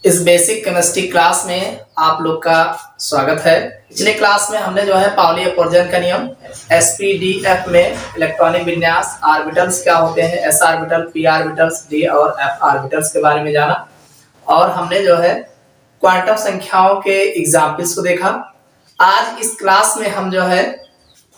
इस basic chemistry class में आप लोग का स्वागत है। पिछले क्लास में हमने जो है पाउली अपवर्जन का नियम, एसपीडीएफ में इलेक्ट्रॉनिक विन्यास, ऑर्बिटल्स क्या होते हैं, S orbital, P orbitals, D और एफ ऑर्बिटल्स के बारे में जाना और हमने जो है क्वांटम संख्याओं के एग्जाम्पल्स को देखा। आज इस क्लास में हम जो है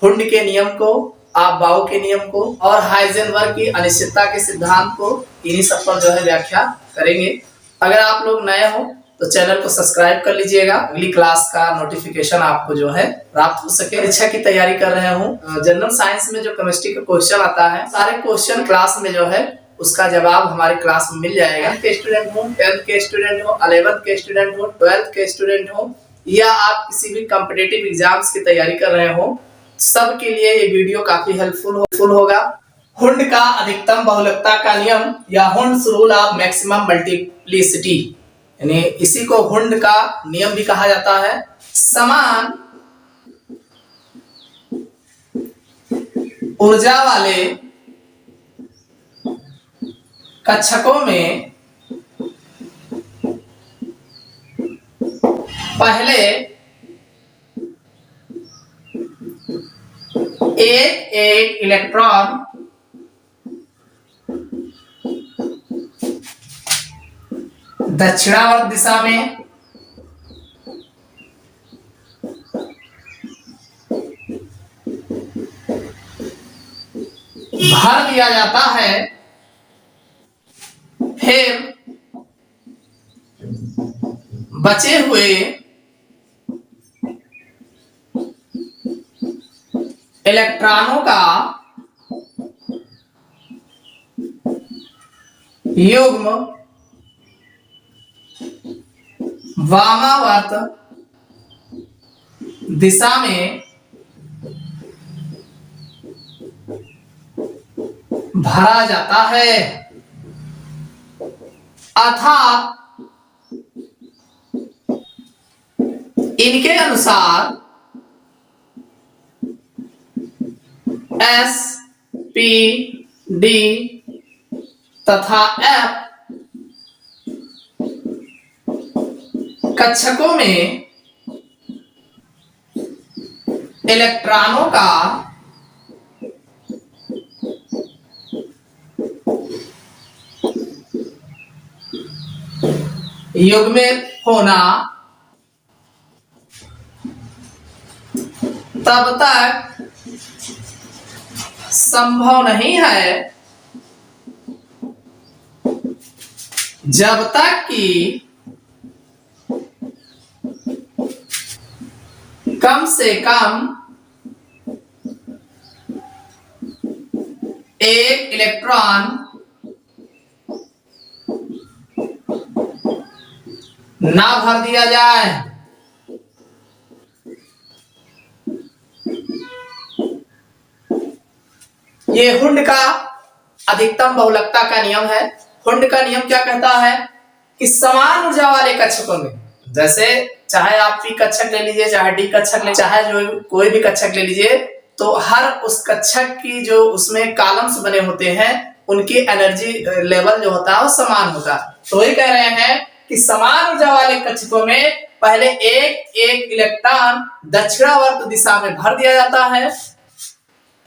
हुंड के नियम को, आपबाउ के नियम को और हाइजेनबर्ग की अनिश्चितता के सिद्धांत को इन्हीं सब पर जो है व्याख्या करेंगे। अगर आप लोग नए हो तो चैनल को सब्सक्राइब कर लीजिएगा, अगली क्लास का नोटिफिकेशन आपको जो है प्राप्त हो सके। परीक्षा की तैयारी कर रहे हूँ, जनरल साइंस में जो केमिस्ट्री का क्वेश्चन आता है, सारे क्वेश्चन क्लास में जो है उसका जवाब हमारे क्लास में मिल जाएगा। के स्टूडेंट हो, 10th के स्टूडेंट हो, 11th के स्टूडेंट हो, 12th के स्टूडेंट हो या आप किसी भी कॉम्पिटिटिव एग्जाम्स की तैयारी कर रहे हो, सबके लिए ये वीडियो काफी हेल्पफुल होगा। हुंड का अधिकतम बहुलकता का नियम या Hund's rule of maximum multiplicity, यानी इसी को हुंड का नियम भी कहा जाता है। समान ऊर्जा वाले कक्षकों में पहले एक इलेक्ट्रॉन दक्षिणावर्त दिशा में भर दिया जाता है, फिर बचे हुए इलेक्ट्रॉनों का युग्म वामावर्त दिशा में भरा जाता है, अर्थात इनके अनुसार एस, पी, डी तथा एफ कक्षकों में इलेक्ट्रॉनों का युग्मित होना तब तक संभव नहीं है जब तक कि कम से कम एक इलेक्ट्रॉन ना भर दिया जाए। ये हुंड का अधिकतम बहुलकता का नियम है। हुंड का नियम क्या कहता है कि समान ऊर्जा वाले कक्षकों में, जैसे चाहे आप पी कक्षक ले लीजिए, चाहे डी कक्षक ले, चाहे जो कोई भी कक्षक ले लीजिए, तो हर उस कक्षक की जो उसमें कॉलम्स बने होते हैं उनकी एनर्जी लेवल जो होता है वो समान होता है। तो वही कह रहे हैं कि समान ऊर्जा वाले कक्षकों में पहले एक इलेक्ट्रॉन दक्षिणावर्त दिशा में भर दिया जाता है,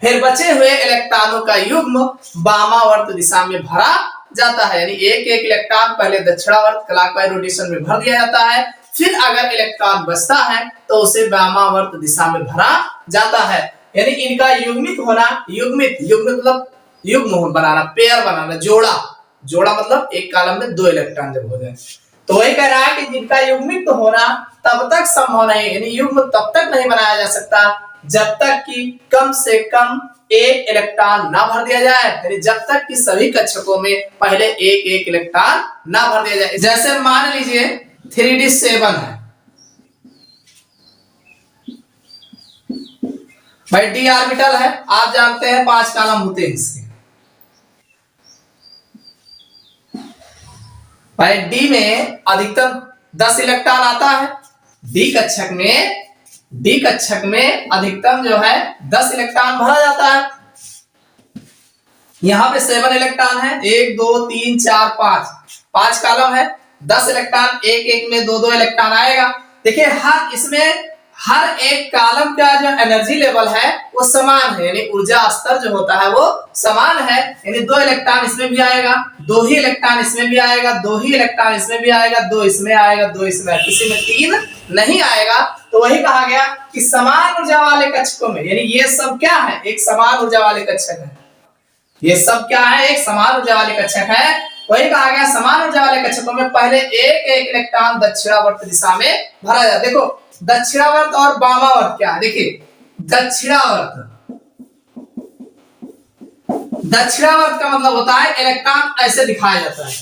फिर बचे हुए इलेक्ट्रॉनों का युग्म वामावर्त दिशा में भरा जाता है, यानी एक इलेक्ट्रॉन पहले दक्षिणावर्त क्लॉकवाइज रोटेशन में भर दिया जाता है, फिर अगर इलेक्ट्रॉन बचता है तो उसे वामावर्त दिशा में भरा जाता है। यानी इनका युग्मित होना, युग्मित मतलब युग्म बनाना, पेयर बनाना, जोड़ा मतलब एक कॉलम में दो इलेक्ट्रॉन जब हो जाए, तो वही कह रहा है कि जिनका युग्मित होना तब तक संभव नहीं, यानी युग्म तब तक नहीं बनाया जा सकता जब तक कि कम से कम एक इलेक्ट्रॉन ना भर दिया जाए, यानी जब तक कि सभी कक्षकों में पहले एक इलेक्ट्रॉन ना भर दिया जाए। जैसे मान लीजिए 3d7 है भाई, डी ऑर्बिटल है, आप जानते हैं 5 कॉलम होते हैं इसके। भाई डी में अधिकतम 10 इलेक्ट्रॉन आता है, डी कक्षक में अधिकतम जो है 10 इलेक्ट्रॉन भरा जाता है। यहाँ पे 7 इलेक्ट्रॉन है, 1 2 3 4 5 कॉलम है, 10 इलेक्ट्रॉन, एक एक में दो दो इलेक्ट्रॉन आएगा। देखिए हर एक कॉलम का जो एनर्जी लेवल है वो समान है, यानी ऊर्जा स्तर जो होता है वो समान है। यानी 2 इलेक्ट्रॉन इसमें भी आएगा, 2 ही इलेक्ट्रॉन इसमें भी आएगा, 2 ही इलेक्ट्रॉन इसमें भी आएगा, 2 इसमें आएगा, 2 इसमें, किसी में 3 नहीं आएगा। तो वही कहा गया कि समान ऊर्जा वाले कक्षकों में, यानी ये सब क्या है, एक समान ऊर्जा वाले कक्षक है। ये सब क्या है, एक समान ऊर्जा वाले कक्षक है। वही कहा गया समान ऊर्जा वाले कक्षकों में पहले एक एक इलेक्ट्रॉन दक्षिणावर्त दिशा में भरा जाता है। देखो दक्षिणावर्त और वामावर्त क्या है, देखिए दक्षिणावर्त का मतलब होता है इलेक्ट्रॉन ऐसे दिखाया जाता है।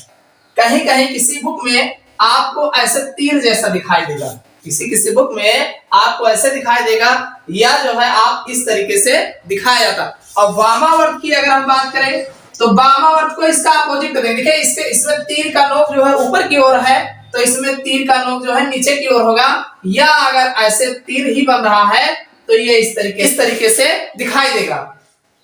कहीं कहीं किसी बुक में आपको ऐसे तीर जैसा दिखाई देगा, किसी बुक में आपको ऐसे दिखाई देगा, या जो है आप इस तरीके से दिखाया जाता। और वामावर्त की अगर हम बात करें तो वामावर्त को इसका अपोजिट करेंगे। देखिए इसमें तीर का नोक जो है ऊपर की ओर है, तो इसमें तीर का नोक जो है नीचे की ओर होगा। या अगर ऐसे तीर ही बन रहा है तो ये इस तरीके से दिखाई देगा।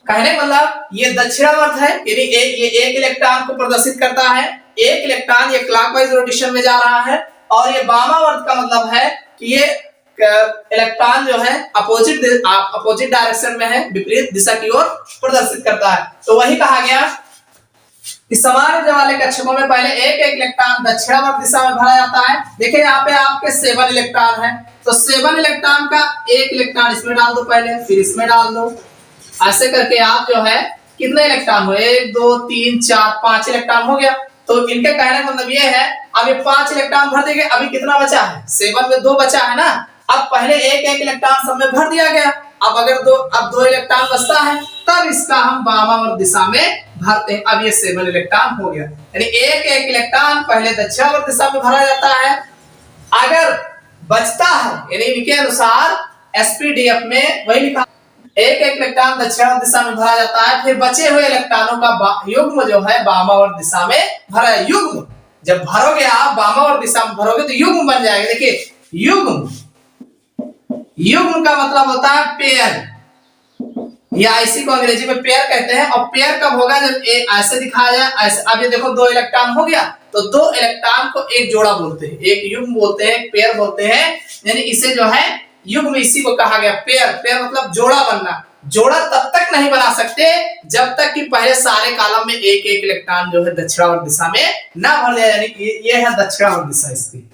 कहने मतलब ये दक्षिणावर्त है, यानी ये एक इलेक्ट्रॉन को प्रदर्शित करता है, एक इलेक्ट्रॉन ये क्लॉकवाइज रोटेशन में जा रहा है। और ये वामावर्त का मतलब है कि ये इलेक्ट्रॉन जो है अपोजिट डायरेक्शन में है, विपरीत दिशा की ओर प्रदर्शित करता है। तो वही कहा गया कि समान ऊर्जा वाले कक्षकों में पहले एक एक इलेक्ट्रॉन दक्षिणावर्त दिशा में भरा जाता है। देखिए यहाँ पे आपके 7 इलेक्ट्रॉन है, तो 7 इलेक्ट्रॉन का एक इलेक्ट्रॉन इसमें डाल दो पहले, फिर इसमें डाल दो। ऐसे करके आप जो है कितने इलेक्ट्रॉन हो, 1 2 3 4 5 इलेक्ट्रॉन हो गया। तो इनके कहने का मतलब ये है, अब ये 5 इलेक्ट्रॉन भर देंगे, अभी कितना बचा है, 7 में 2 बचा है ना। अब पहले एक एक इलेक्ट्रॉन सब में भर दिया गया, अब अगर दो इलेक्ट्रॉन बचता है तब इसका हम वामावर्त दिशा में भरते हैं। अब ये 7 इलेक्ट्रॉन हो गया, यानी एक एक इलेक्ट्रॉन पहले दक्षिणावर्त दिशा में भरा जाता है। अगर बचता है, यानी इनके अनुसार एसपीडीएफ में वही लिखा, एक एक इलेक्ट्रॉन दक्षिणावर्त दिशा में भरा जाता है, फिर बचे हुए इलेक्ट्रॉनों का युग्म जो है वामावर्त दिशा में भरा। युग्म जब भरोगे आप वामावर्त दिशा में भरोगे तो युग्म बन जाएगा। देखिए युग्म का मतलब होता है पेयर, या इसी को अंग्रेजी में पेयर कहते हैं। और पेयर कब होगा, जब ऐसे दिखाया जाए ऐसे। अब ये देखो 2 इलेक्ट्रॉन हो गया, तो 2 इलेक्ट्रॉन को एक जोड़ा बोलते हैं, एक युग्म बोलते हैं, एक पेयर बोलते हैं। यानी इसे जो है युग्म, इसी को कहा गया पेयर। पेयर मतलब जोड़ा बनना। जोड़ा तब तक नहीं बना सकते जब तक कि पहले सारे कॉलम में एक एक इलेक्ट्रॉन जो है दक्षिणावर्त दिशा में ना भर दिया। यानी ये है दक्षिणावर्त दिशा इसकी।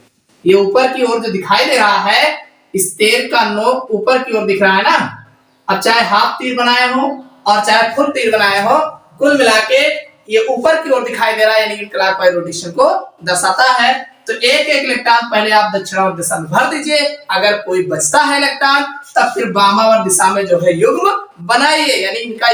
ये ऊपर की ओर जो दिखाई दे रहा है, इस तीर का नोक ऊपर की ओर दिख रहा है ना। अब चाहे हाफ तीर बनाए हो और चाहे फुल तीर बनाए हो, कुल मिला के ये ऊपर की ओर दिखाई दे रहा है, यानी क्लॉकवाइज रोटेशन को दर्शाता है। तो एक एक इलेक्ट्रॉन पहले आप दक्षिणावर्त दिशा में भर दीजिए, अगर कोई बचता है इलेक्ट्रॉन तब फिर वामावर्त दिशा में जो है युग्म बनाइए। यानी इनका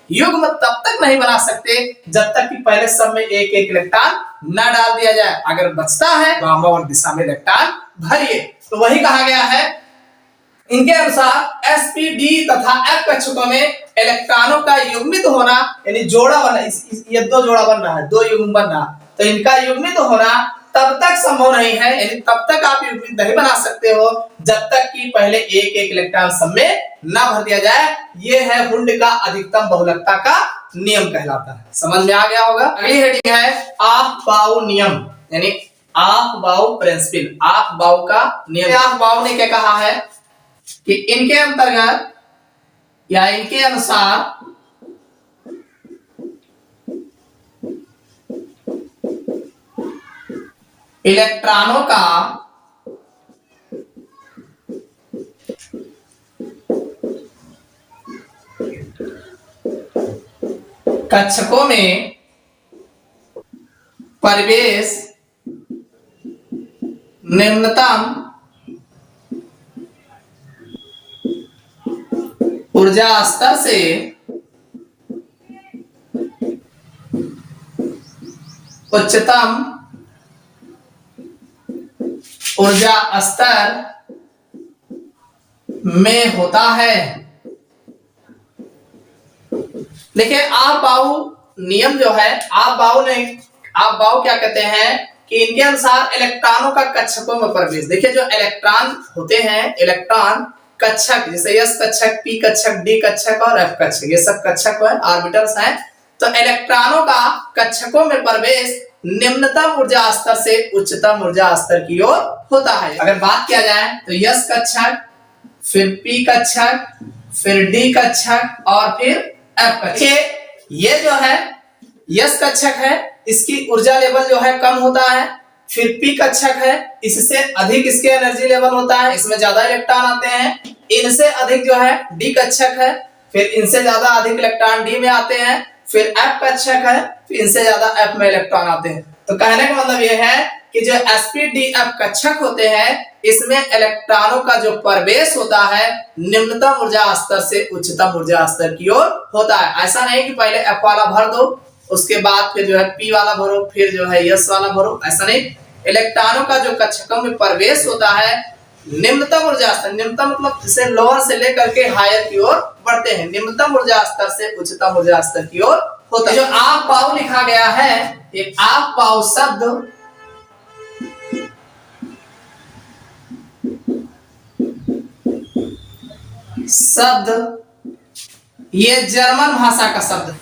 युग्म तब तक नहीं बना सकते जब तक कि पहले सब में एक एक इलेक्ट्रॉन ना डाल दिया जाए। अगर बचता है वामावर्त दिशा में इलेक्ट्रॉन भरिए। तो वही कहा गया है, इनके अनुसार एसपीडी तथा एफ कक्षकों में इलेक्ट्रॉनों का युग्मित होना, यानी जोड़ा बना, ये 2 जोड़ा बन रहा है, 2 युग्म बन रहा, तो इनका युग्मित होना तब तक संभव नहीं है, यानी तब तक आप युग्मित नहीं बना सकते हो जब तक कि पहले एक एक इलेक्ट्रॉन सब में ना भर दिया जाए। ये है हुंड का अधिकतम बहुलकता का नियम कहलाता है। समझ में आ गया होगा। अगली हेडिंग है आफ-बाउ नियम, यानी आफ-बाउ प्रिंसिपल, आफ-बाउ का नियम। आफ-बाउ ने क्या कहा है कि इनके अंतर्गत या इनके अनुसार इलेक्ट्रॉनों का कक्षकों में प्रवेश निम्नतम ऊर्जा स्तर से उच्चतम ऊर्जा स्तर में होता है। देखिए आफ-बाउ नियम जो है, आफ-बाउ क्या कहते हैं कि इनके अनुसार इलेक्ट्रॉनों का कक्षकों में प्रवेश। देखिए जो इलेक्ट्रॉन होते हैं, इलेक्ट्रॉन कक्षक, जैसे एस कक्षक, पी कक्षक, डी कक्षक और एफ कक्षक, ये सब कक्षक है, ऑर्बिटल्स हैं। तो इलेक्ट्रॉनों का कक्षकों में प्रवेश निम्नतम ऊर्जा स्तर से उच्चतम ऊर्जा स्तर की ओर होता है। अगर बात किया जाए तो यस कक्षक, फिर पी कक्षक, फिर डी कक्षक और फिर एफ कक्षक। ये जो है यस कक्षक है, इसकी ऊर्जा लेवल जो है कम होता है। फिर पी कक्षक है, इससे अधिक इसके एनर्जी लेवल होता है, इसमें ज्यादा इलेक्ट्रॉन आते हैं। इनसे अधिक जो है डी कक्षक है, फिर इनसे ज्यादा अधिक इलेक्ट्रॉन डी में आते हैं। फिर एफ कक्षक है, फिर इनसे ज्यादा एफ में इलेक्ट्रॉन आते हैं। तो कहने का मतलब यह है कि जो sp-d-f कक्षक होते हैं, इसमें इलेक्ट्रॉनों का जो प्रवेश होता है निम्नतम ऊर्जा स्तर से उच्चतम ऊर्जा स्तर की ओर होता है। ऐसा नहीं कि पहले एफ वाला भर दो, उसके बाद फिर जो है पी वाला भरो, फिर जो है यस वाला भरो, ऐसा नहीं। इलेक्ट्रॉनों का जो कक्षकों में प्रवेश होता है निम्नतम ऊर्जा स्तर, निम्नतम मतलब इसे लोअर से लेकर के हायर की ओर बढ़ते हैं, निम्नतम ऊर्जा स्तर से उच्चतम ऊर्जा स्तर की ओर होता है। जो आप पाऊ लिखा गया है, ये आप पाऊ शब्द ये जर्मन भाषा का शब्द है,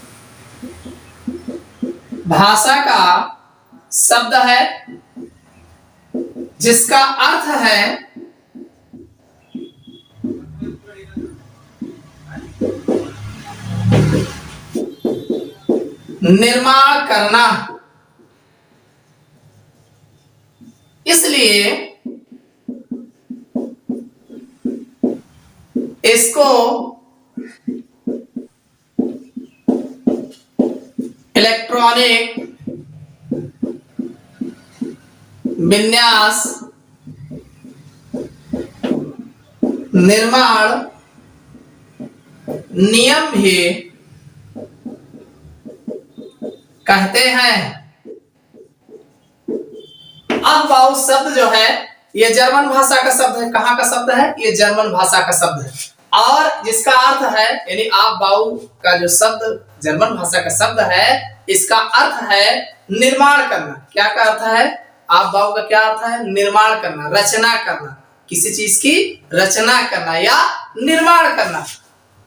भाषा का शब्द है जिसका अर्थ है निर्माण करना। इसलिए इसको इलेक्ट्रॉनिक विन्यास निर्माण नियम भी कहते हैं। अब बाउ शब्द जो है ये जर्मन भाषा का शब्द है। कहाँ का शब्द है? ये जर्मन भाषा का शब्द है, और जिसका अर्थ है यानी आप बाउ का जो शब्द जर्मन भाषा का शब्द है, इसका अर्थ है निर्माण करना। क्या का अर्थ है? आप बाउ का क्या अर्थ है? निर्माण करना, रचना करना, किसी चीज की रचना करना या निर्माण करना।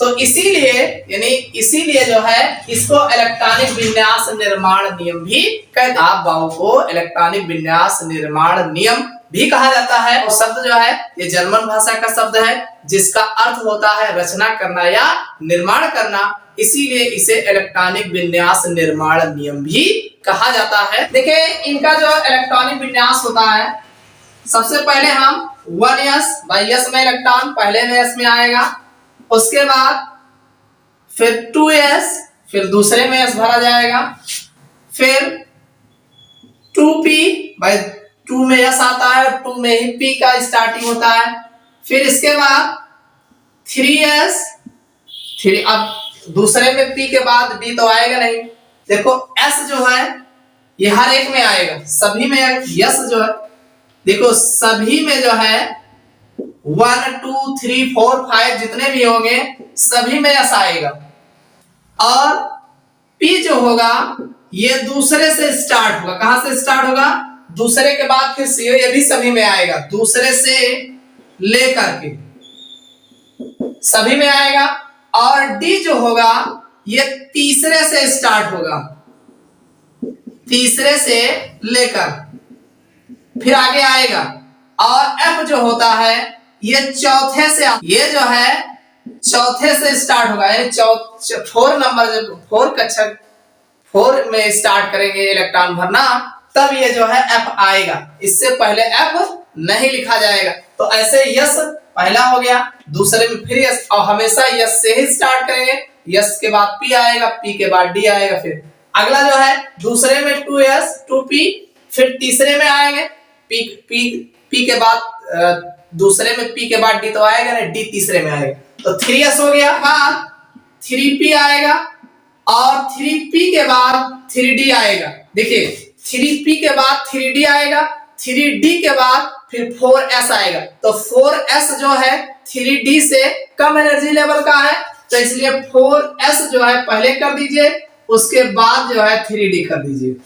तो इसीलिए यानी इसीलिए जो है इसको इलेक्ट्रॉनिक विन्यास निर्माण नियम भी कहते हैं। आप बाउ को इलेक्ट्रॉनिक विन्यास निर्माण नियम भी कहा जाता है। और शब्द जो है ये जर्मन भाषा का शब्द है, जिसका अर्थ होता है रचना करना या निर्माण करना, इसीलिए इसे इलेक्ट्रॉनिक विन्यास निर्माण नियम भी कहा जाता है। देखिए इनका जो इलेक्ट्रॉनिक विन्यास होता है, सबसे पहले हम 1s बाई s में इलेक्ट्रॉन पहले में s में आएगा, उसके बाद फिर 2s, फिर दूसरे में s भरा जाएगा, फिर 2p बाई 2 में s आता है, 2 में ही p का स्टार्टिंग होता है। फिर इसके बाद 3s, फिर अब दूसरे में p के बाद d तो आएगा नहीं। देखो s जो है ये हर एक में आएगा, सभी में s जो है देखो सभी में जो है 1 2 3 4 5 जितने भी होंगे सभी में s आएगा। और p जो होगा ये दूसरे से स्टार्ट होगा। कहां से स्टार्ट होगा? दूसरे के बाद फिर से ये भी सभी में आएगा, दूसरे से लेकर के सभी में आएगा। और d जो होगा ये तीसरे से स्टार्ट होगा, तीसरे से लेकर फिर आगे आएगा। और f जो होता है ये चौथे से, ये जो है चौथे से स्टार्ट होगा, यानी 4 नंबर जब 4 कक्षक 4 में स्टार्ट करेंगे इलेक्ट्रॉन भरना, तब ये जो है f आएगा। इससे पहले f नहीं लिखा जाएगा। तो ऐसे यस पहला हो गया, दूसरे में फिर यस, और हमेशा यस से ही स्टार्ट करेंगे। यस के बाद p आएगा, p के बाद d आएगा। फिर अगला जो है दूसरे में 2s 2p, फिर तीसरे में आएंगे p के बाद दूसरे में p के बाद d तो आएगा ना, d तीसरे में आएगा। तो 3s हो गया, हाँ 3p आएगा, और 3p के बाद 3d आएगा। देखिए 3p के बाद 3d आएगा, 3d के बाद फिर 4s आएगा। तो 4s जो है 3d से कम एनर्जी लेवल का है, तो इसलिए 4s जो है पहले कर दीजिए, उसके बाद जो है 3d कर दीजिए।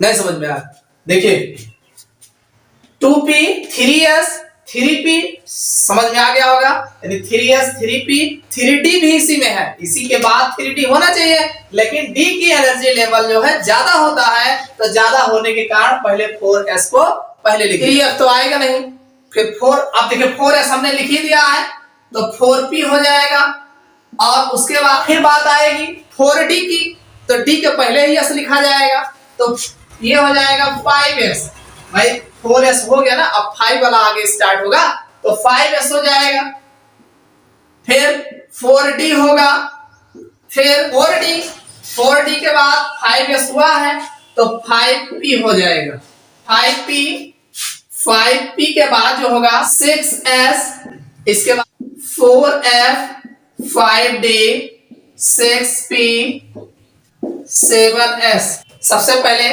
नहीं समझ में आया? देखिए 2p 3s 3p समझ में आ गया होगा, यानी 3s 3p 3d भी इसी में है, इसी के बाद 3d होना चाहिए, लेकिन d की एनर्जी लेवल जो है ज्यादा होता है, तो ज्यादा होने के कारण पहले 4s को पहले लिखिए। 3f तो आएगा नहीं, फिर 4, अब देखिए 4s हमने लिख ही दिया है तो 4p हो जाएगा, और उसके बाद फिर बात आएगी 4d की, तो d के पहले ही s लिखा जाएगा, तो ये हो जाएगा 5s। भाई 4s हो गया ना, अब 5 वाला आगे स्टार्ट होगा तो 5s हो जाएगा, फिर 4d होगा, फिर 4d के बाद 5s हुआ है तो 5p हो जाएगा, 5p के बाद जो होगा 6s, इसके बाद 4f 5d 6p 7s। सबसे पहले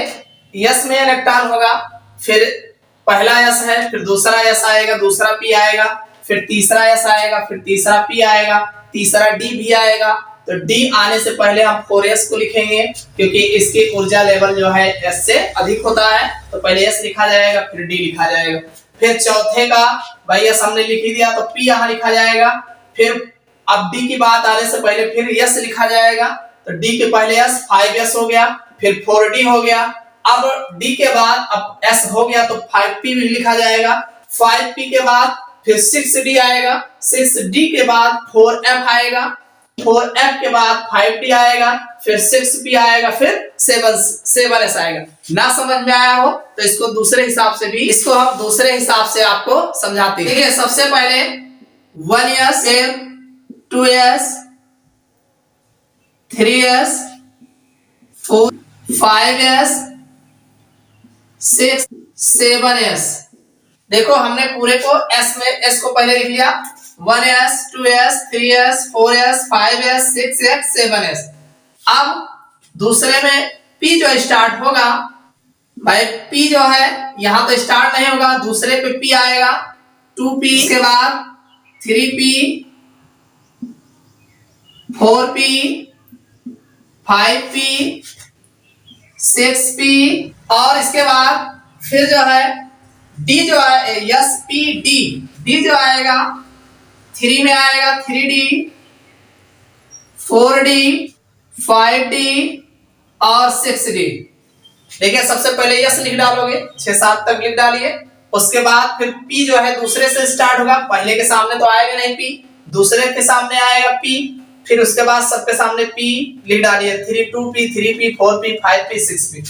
यस में इलेक्ट्रॉन होगा, फिर पहला यस है, फिर दूसरा यस आएगा, दूसरा पी आएगा, फिर तीसरा यस आएगा, फिर तीसरा पी आएगा, तीसरा डी भी आएगा। तो डी आने से पहले हम 4s को लिखेंगे, क्योंकि इसकी ऊर्जा लेवल जो है एस से अधिक होता है, तो पहले एस लिखा जाएगा, फिर डी लिखा जाएगा। फिर चौथे का भाई यस हमने लिख ही दिया तो पी यहाँ लिखा जाएगा, फिर अब डी की बात आने से पहले फिर यस लिखा जाएगा, तो डी के पहले यस 5s हो गया, फिर 4d हो गया, अब d के बाद अब s हो गया तो 5p भी लिखा जाएगा, 5p के बाद फिर 6d आएगा, 6d के बाद 4f आएगा, 4f के बाद 5d आएगा, फिर 6p आएगा, फिर 7s आएगा। ना समझ में आया हो तो इसको दूसरे हिसाब से भी, इसको हम दूसरे हिसाब से आपको समझाते हैं। ठीक है, सबसे पहले 1s 2s 3s 4 5s 6 7s। देखो हमने पूरे को s में s को पहले लिख लिया, 1s 2s 3s 4s 5s 6s 7s। अब दूसरे में p जो स्टार्ट होगा, भाई p जो है यहां तो स्टार्ट नहीं होगा, दूसरे पे p आएगा 2p, के बाद 3p 4p 5p 6p, और इसके बाद फिर जो है d जो है यस p d जो आएगा 3 में आएगा 3d 4d 5d और 6d। देखिए सबसे पहले यस लिख डालोगे, 6-7 तक लिख डालिए, उसके बाद फिर p जो है दूसरे से स्टार्ट होगा, पहले के सामने तो आएगा नहीं p, दूसरे के सामने आएगा p, फिर उसके बाद सबके सामने p लिख डालिए, 2p 3p 4p 5p 6p।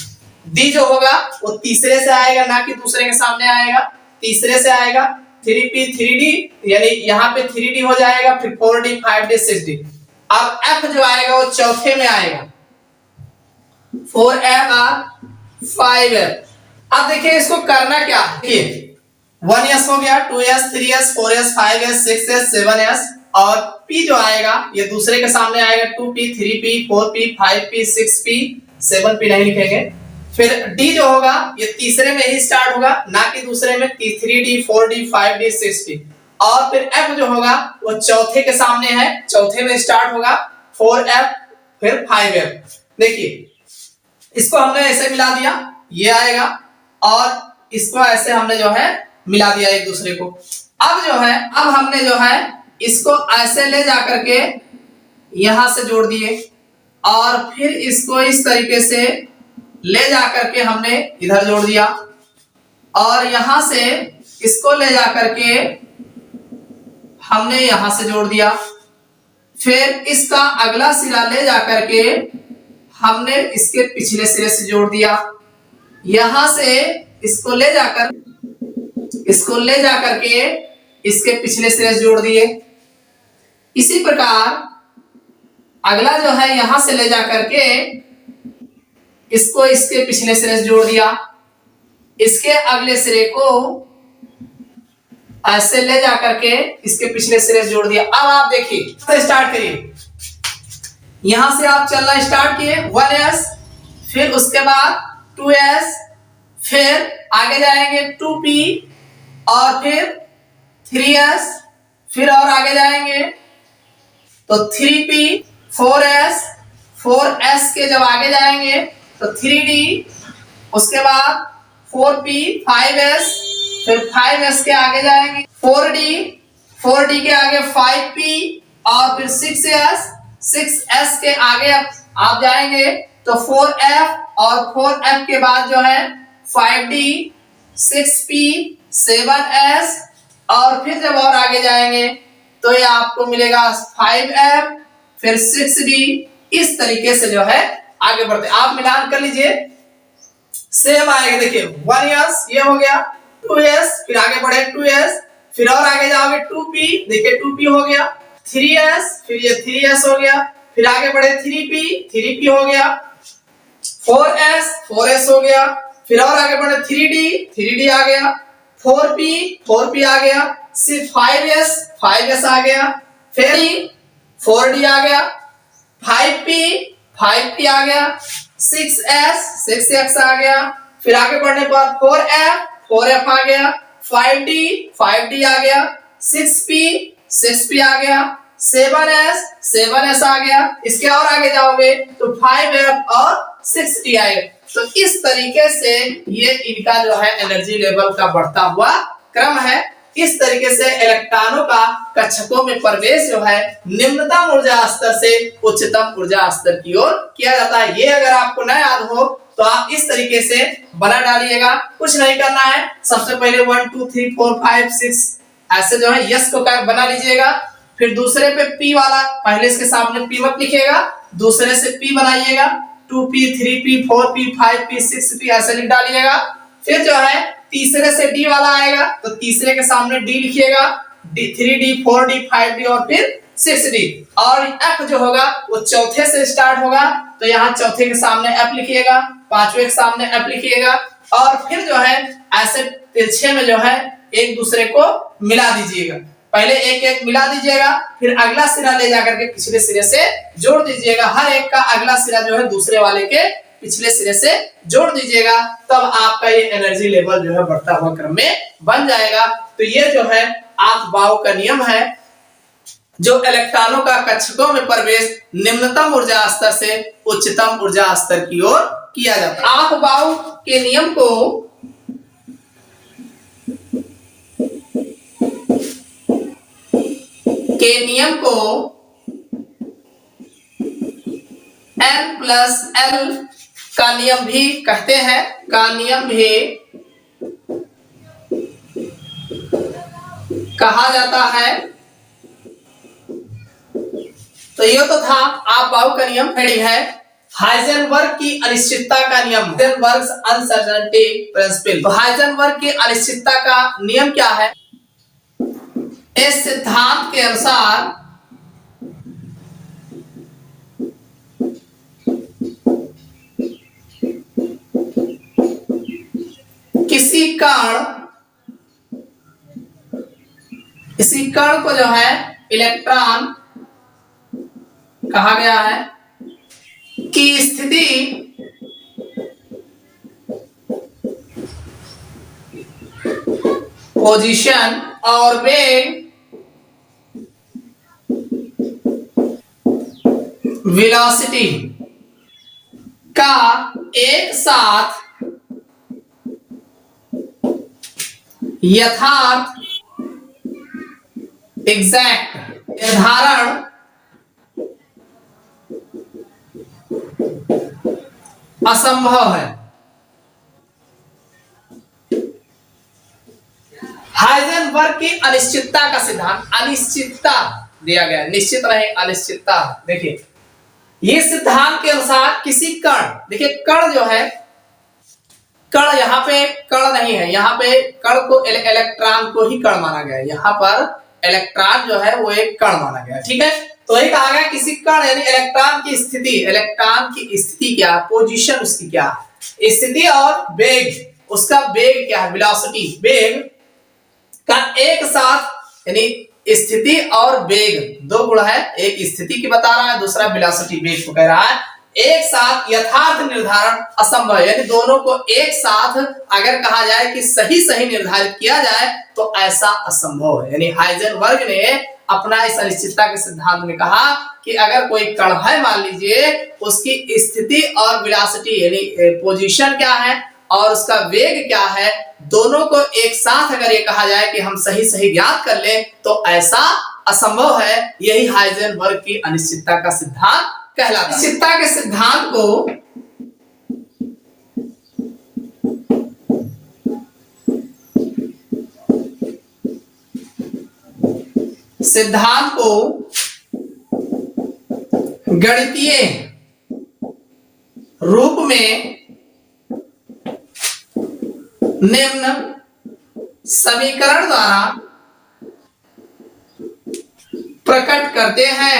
d जो होगा वो तीसरे से आएगा, ना कि दूसरे के सामने आएगा, तीसरे से आएगा 3p 3d, यानी यहाँ पे 3d हो जाएगा, फिर 4d 5d 6d। अब f जो आएगा वो चौथे में आएगा, 4f और 5f। अब देखिए इसको करना क्या है, 1s हो गया, 2s 3s 4s 5s 6s 7s, और p जो आएगा ये दूसरे के सामने आएगा, 2p 3p 4p 5p 6p 7p नहीं लिखेंगे। फिर d जो होगा ये तीसरे में ही स्टार्ट होगा, ना कि दूसरे में, 3d 4d 5d 6d। और फिर f जो होगा वो चौथे के सामने है, चौथे में स्टार्ट होगा, 4f फिर 5f। देखिए इसको हमने ऐसे मिला दिया, ये आएगा, और इसको ऐसे हमने जो है मिला दिया एक दूसरे को। अब जो है, अब हमने जो है इसको ऐसे ले जाकर के यहां से जोड़ दिए, और फिर इसको इस तरीके से ले जाकर के हमने इधर जोड़ दिया, और यहां से इसको ले जाकर के हमने यहां से जोड़ दिया, फिर इसका अगला सिरा ले जाकर के हमने इसके पिछले सिरे से जोड़ दिया, यहां से इसको ले जाकर के इसके पिछले सिरे से जोड़ दिए। इसी प्रकार अगला जो है यहां से ले जाकर के इसको इसके पिछले सिरे से जोड़ दिया, इसके अगले सिरे को ऐसे ले जाकर के इसके पिछले सिरे से जोड़ दिया। अब आप देखिए स्टार्ट करिए, यहां से आप चलना स्टार्ट किए, 1s, फिर उसके बाद 2s, फिर आगे जाएंगे 2p, और फिर 3s, फिर और आगे जाएंगे तो 3p 4s के जब आगे जाएंगे तो 3d, उसके बाद 4p 5s, फिर 5s के आगे जाएंगे 4d के आगे 5p और फिर 6s के आगे आप जाएंगे तो 4f और 4f के बाद जो है 5d 6p 7s और फिर जब और आगे जाएंगे तो ये आपको मिलेगा 5f फिर 6d। इस तरीके से जो है आगे बढ़ते आप मिलान कर लीजिए सेम आएगा। देखिए 1s ये हो गया 2s फिर आगे बढ़े 2s फिर और आगे जाओगे 2p देखिए 2p हो गया 3s फिर ये 3s हो गया फिर आगे बढ़े 3p हो गया 4s हो गया फिर और आगे बढ़े 3d आ गया 4p आ गया सिर्फ 5s आ गया फिर 4d आ गया 5p आ गया 6s आ गया फिर आगे बढ़ने पर 4f आ गया 5d आ गया 6p आ गया 7s आ गया। इसके और आगे जाओगे तो 5f और 6d आएगा। तो इस तरीके से ये इनका जो है एनर्जी लेवल का बढ़ता हुआ क्रम है। इस तरीके से इलेक्ट्रॉनों का कक्षकों में प्रवेश जो है निम्नतम ऊर्जा स्तर से उच्चतम ऊर्जा स्तर की ओर किया जाता है। ये अगर आपको न याद हो तो आप इस तरीके से बना डालिएगा। कुछ नहीं करना है, सबसे पहले 1 2 3 4 5 6 ऐसे जो है यस को बना लीजिएगा। फिर दूसरे पे P वाला पहले इसके सामने P मत लिखिएगा, दूसरे से P बनाइएगा 2p 3p 4p 5p 6p ऐसे लिख डालिएगा। फिर जो है तीसरे से D वाला आएगा तो तीसरे के सामने D लिखिएगा 3d 4d 5d और फिर 6d। और F जो होगा वो चौथे से स्टार्ट होगा तो यहाँ चौथे के सामने F लिखिएगा, पांचवे के सामने F लिखिएगा और फिर जो है ऐसे तिरछे में जो है एक दूसरे को मिला दीजिएगा। पहले एक एक मिला दीजिएगा फिर अगला सिरा ले जाकर के पिछले सिरे से जोड़ दीजिएगा। हर एक का अगला सिरा जो है दूसरे वाले के पिछले सिरे से जोड़ दीजिएगा, तब आपका ये एनर्जी लेवल जो है बढ़ता हुआ क्रम में बन जाएगा। तो ये जो है आफ-बाउ का नियम है जो इलेक्ट्रॉनों का कक्षकों में प्रवेश निम्नतम ऊर्जा स्तर से उच्चतम ऊर्जा स्तर की ओर किया जाता है। आफ-बाउ के नियम को N+L का नियम भी कहते हैं, का नियम भी कहा जाता है। तो ये तो था आफ-बाउ का नियम। हेडिंग है हाइजेनबर्ग की अनिश्चितता का नियम, हाइजेनबर्ग्स अनसर्टेनिटी प्रिंसिपल। तो हाइजेनबर्ग की अनिश्चितता का नियम क्या है? इस सिद्धांत के अनुसार किसी कण को जो है इलेक्ट्रॉन कहा गया है की स्थिति पोजीशन और वेग वेलोसिटी का एक साथ यथार्थ एग्जैक्ट निर्धारण असंभव है। हाइजेनबर्ग की अनिश्चितता का सिद्धांत, अनिश्चितता दिया गया, निश्चित रहे अनिश्चितता। देखिए ये सिद्धांत के अनुसार किसी कण, देखिए कण जो है, कण यहाँ पे कण नहीं है, यहाँ पे कण को इलेक्ट्रॉन को ही कण माना गया है। यहाँ पर इलेक्ट्रॉन जो है वो एक कण माना गया, ठीक है। तो ये कहा गया किसी कण यानी इलेक्ट्रॉन की स्थिति, इलेक्ट्रॉन की स्थिति क्या, पोजीशन उसकी क्या, स्थिति और वेग, उसका वेग क्या है, वेलोसिटी, वेग का एक साथ यानी स्थिति और वेग दो गुण है, एक स्थिति की बता रहा है, दूसरा वेलोसिटी वेग को कह रहा है। एक साथ यथार्थ निर्धारण असंभव, यानी दोनों को एक साथ अगर कहा जाए कि सही सही निर्धारित किया जाए तो ऐसा असंभव है। यानी हाइजेनबर्ग ने अपना इस अनिश्चितता के सिद्धांत में कहा कि अगर कोई कण है मान लीजिए, उसकी स्थिति और वेलोसिटी यानी पोजीशन क्या है और उसका वेग क्या है, दोनों को एक साथ अगर ये कहा जाए कि हम सही सही ज्ञात कर लें तो ऐसा असंभव है। यही हाइजेनबर्ग की अनिश्चितता का सिद्धांत कहलाता है। अनिश्चितता के सिद्धांत को गणितीय रूप में निम्न समीकरण द्वारा प्रकट करते हैं।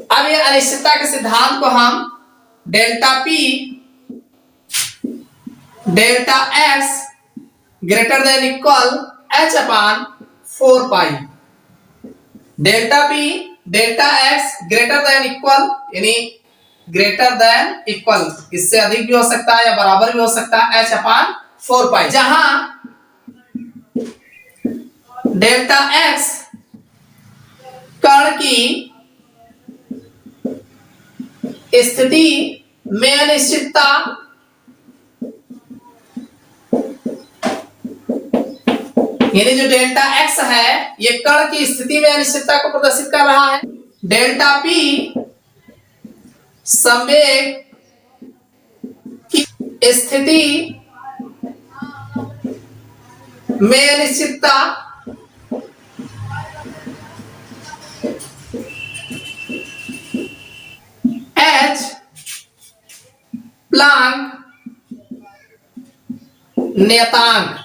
अब ये अनिश्चितता के सिद्धांत को हम delta P delta X greater than equal H upon 4 pi, delta P delta X greater than equal यानी ग्रेटर देन इक्वल, इससे अधिक भी हो सकता है या बराबर भी हो सकता है, एच अपान 4 पाई, जहां डेल्टा एक्स कण की स्थिति में अनिश्चितता यानी जो डेल्टा एक्स है ये कण की स्थिति में अनिश्चितता को प्रदर्शित कर रहा है। डेल्टा पी संवेग की स्थिति में अनिश्चितता एच प्लांक नियतांक,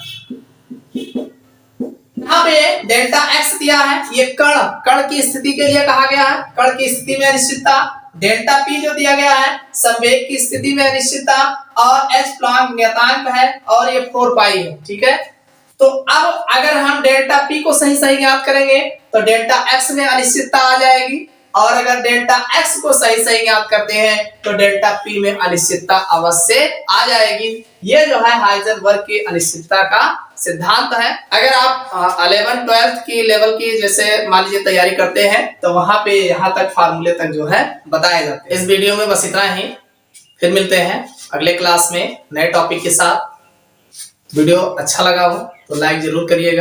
यहां पे डेल्टा एक्स दिया है, ये कण की स्थिति के लिए कहा गया है, कण की स्थिति में अनिश्चितता। डेल्टा पी जो दिया गया है संवेग की स्थिति में अनिश्चितता, और एच प्लांक नियतांक है और ये 4 पाई है। ठीक है, तो अब अगर हम डेल्टा पी को सही सही ज्ञात करेंगे तो डेल्टा एक्स में अनिश्चितता आ जाएगी, और अगर डेल्टा एक्स को सही सही ज्ञात करते हैं तो डेल्टा पी में अनिश्चितता अवश्य आ जाएगी। ये जो है हाइजेनबर्ग की अनिश्चितता का सिद्धांत है। अगर आप 11 12 की लेवल की जैसे मान लीजिए तैयारी करते हैं तो वहां पे यहाँ तक फार्मूले तक जो है बताए जाते हैं। इस वीडियो में बस इतना ही, फिर मिलते हैं अगले क्लास में नए टॉपिक के साथ। वीडियो अच्छा लगा हो तो लाइक जरूर करिएगा।